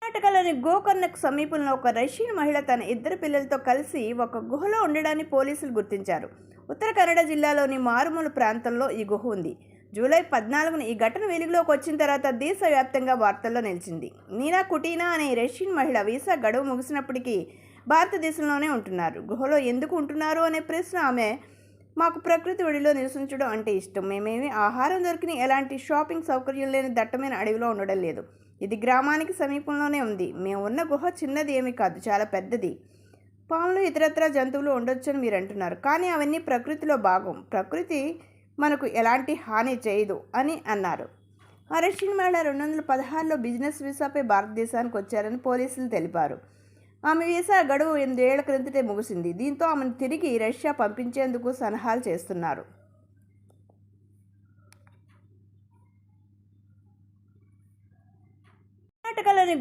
కర్ణాటకలోని గోకర్ణకు సమీపంలో ఒక రష్యన్ మహిళ తన ఇద్దరు పిల్లలతో కలిసి ఒక గుహలో ఉండడాన్ని పోలీసులు గుర్తించారు. ఉత్తర కన్నడ జిల్లాలోని మారుమూల ప్రాంతంలో ఈ గుహ ఉంది. జూలై 14న ఈ ఘటన వెలుగులోకి వచ్చిన తర్వాత దేశవ్యాప్తంగా వార్తల్లో నిలిచింది. నీనా కుటీనా అనే రష్యన్ మహిళ వీసా గడువు ముగిసినప్పటికీ భారతదేశంలోనే ఉంటున్నారు. గుహలో ఎందుకు ఉంటున్నారు అనే ప్రశ్న ఆమె, మాకు ప్రకృతి ఒడిలో నివసించడం అంటే ఇష్టం. మేమేమి ఆహారం దొరికిన ఎలాంటి షాపింగ్ సౌకర్యం లేని దట్టమైన అడవిలో ఉండడం లేదు. ఇది గ్రామానికి సమీపంలోనే ఉంది. మేము ఉన్న గుహ చిన్నది ఏమీ కాదు, చాలా పెద్దది. పాములు ఇతరత్ర జంతువులు ఉండొచ్చని మీరు అంటున్నారు, కానీ అవన్నీ ప్రకృతిలో భాగం. ప్రకృతి మనకు ఎలాంటి హాని చేయదు అని అన్నారు. ఆ రష్యన్ మహిళ 2016లో బిజినెస్ వీసాపై భారతదేశానికి వచ్చారని పోలీసులు తెలిపారు. ఆమె వీసా గడువు 8 ఏళ్ల క్రిందటే ముగిసింది. దీంతో ఆమెను తిరిగి రష్యా పంపించేందుకు సన్నాహాలు చేస్తున్నారు. కర్ణాటకలోని